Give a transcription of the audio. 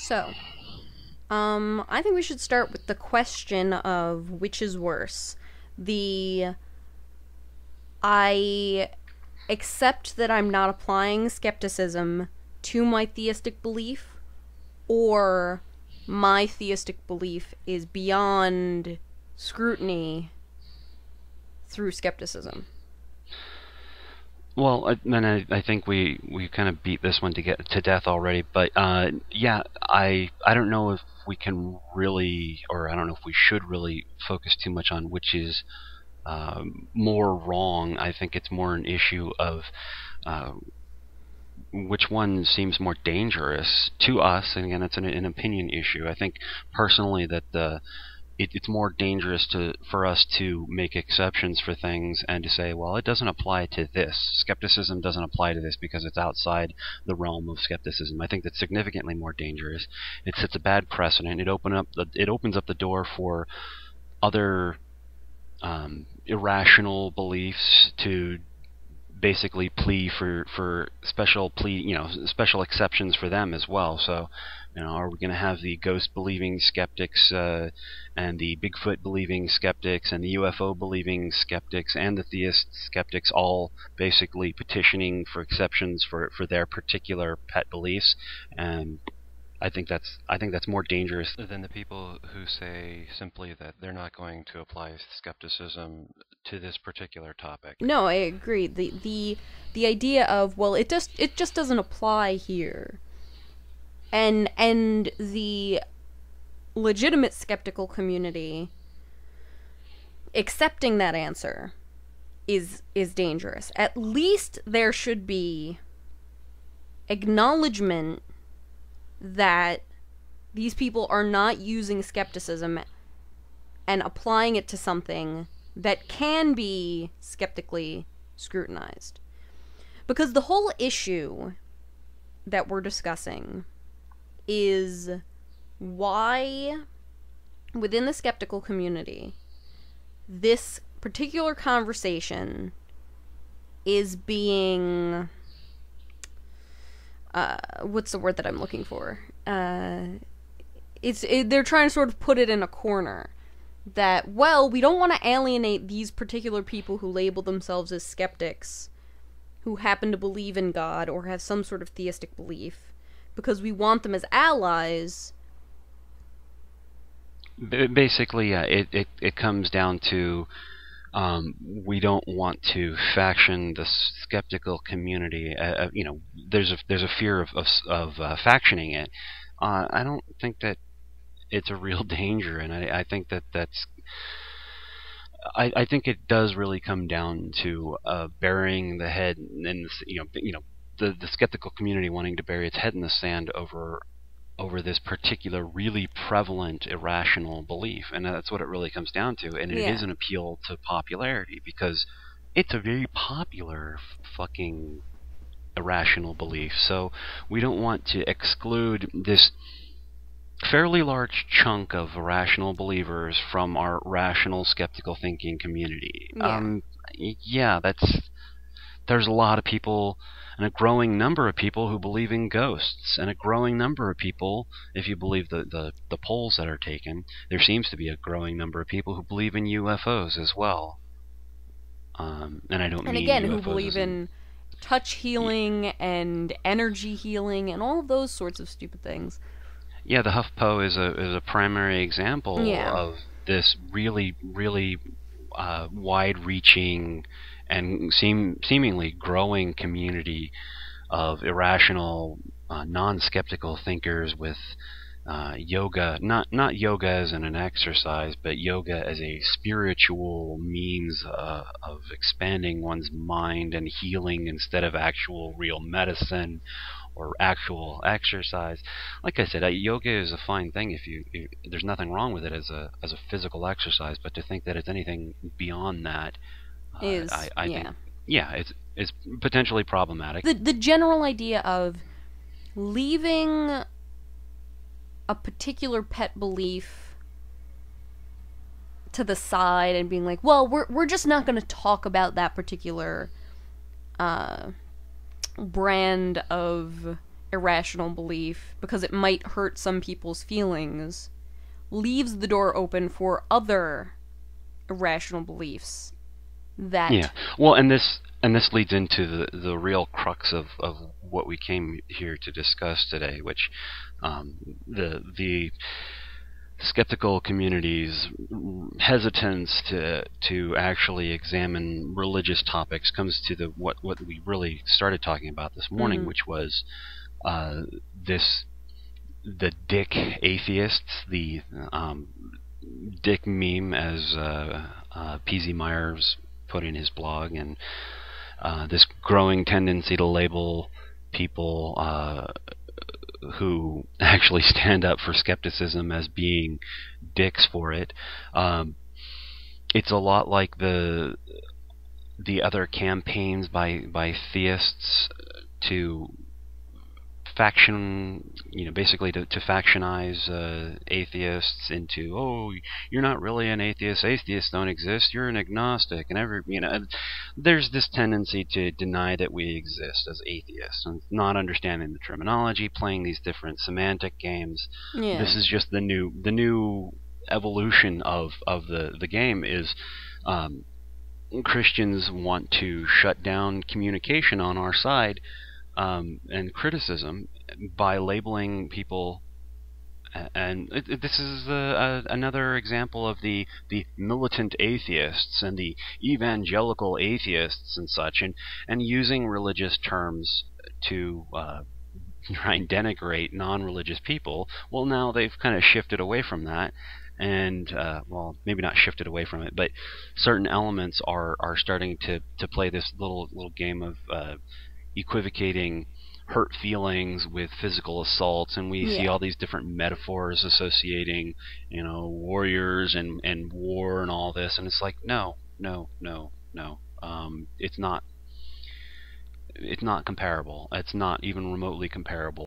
So, I think we should start with the question of which is worse. The I accept that I'm not applying skepticism to my theistic belief, or my theistic belief is beyond scrutiny through skepticism. Well, I think we kind of beat this one to get to death already, but yeah, I don't know if we can really, or I don't know if we should really focus too much on which is more wrong. I think it's more an issue of uh, which one seems more dangerous to us. And again, it's an opinion issue. I think personally that it's more dangerous for us to make exceptions for things and to say, well, it doesn't apply to this. Skepticism doesn't apply to this because it's outside the realm of skepticism. I think that's significantly more dangerous. It sets a bad precedent. It opens up the door for other irrational beliefs to basically plea for special special exceptions for them as well. So, are we going to have the ghost believing skeptics and the Bigfoot believing skeptics and the UFO believing skeptics and the theist skeptics all basically petitioning for exceptions for their particular pet beliefs? And I think that's more dangerous than the people who say simply that they're not going to apply skepticism to this particular topic. No, I agree. The idea of, well, it just doesn't apply here. And the legitimate skeptical community accepting that answer is dangerous. At least there should be acknowledgement that these people are not using skepticism and applying it to something that can be skeptically scrutinized. Because the whole issue that we're discussing is why, within the skeptical community, this particular conversation is being what's the word that I'm looking for? They're trying to sort of put it in a corner that, well, we don't want to alienate these particular people who label themselves as skeptics, who happen to believe in God or have some sort of theistic belief, because we want them as allies. Basically, yeah, it comes down to we don't want to faction the skeptical community. There's a fear of factioning it. I don't think that it's a real danger, and I think that's. I think it does really come down to burying the head in the skeptical community wanting to bury its head in the sand over this particular really prevalent irrational belief, and that's what it really comes down to. And it is an appeal to popularity because it's a very popular fucking irrational belief. So we don't want to exclude this fairly large chunk of irrational believers from our rational skeptical thinking community. There's a lot of people, and a growing number of people who believe in ghosts, and a growing number of people, if you believe the polls that are taken, there seems to be a growing number of people who believe in UFOs as well. And I don't mean again, UFOs who believe in touch healing and energy healing and all of those sorts of stupid things. Yeah, the HuffPo is a primary example of this really, really wide-reaching and seemingly growing community of irrational, non-skeptical thinkers with yoga, not yoga as in an exercise, but yoga as a spiritual means of expanding one's mind and healing instead of actual real medicine or actual exercise. Like I said, yoga is a fine thing if there's nothing wrong with it as a physical exercise, but to think that it's anything beyond that I think it's potentially problematic. The general idea of leaving a particular pet belief to the side and being like, well, we're just not going to talk about that particular brand of irrational belief because it might hurt some people's feelings leaves the door open for other irrational beliefs that Yeah. Well, and this leads into the real crux of what we came here to discuss today, which the skeptical community's hesitance to actually examine religious topics comes to what we really started talking about this morning, which was this the dick atheists, the dick meme, as P.Z. Myers put in his blog, and this growing tendency to label people who actually stand up for skepticism as being dicks for it. It's a lot like the other campaigns by theists to faction, basically to factionize atheists into, oh, you're not really an atheist, atheists don't exist, you're an agnostic, and there's this tendency to deny that we exist as atheists, and not understanding the terminology, playing these different semantic games. Yeah. This is just the new evolution of the game is Christians want to shut down communication on our side, and criticism by labeling people, and this is another example of the militant atheists and the evangelical atheists and such, and using religious terms to try and denigrate non-religious people. Well, now they've kind of shifted away from that, and well, maybe not shifted away from it, but certain elements are starting to play this little game of equivocating hurt feelings with physical assaults, and we see all these different metaphors associating, warriors and war and all this, and it's like, no, it's not comparable. It's not even remotely comparable.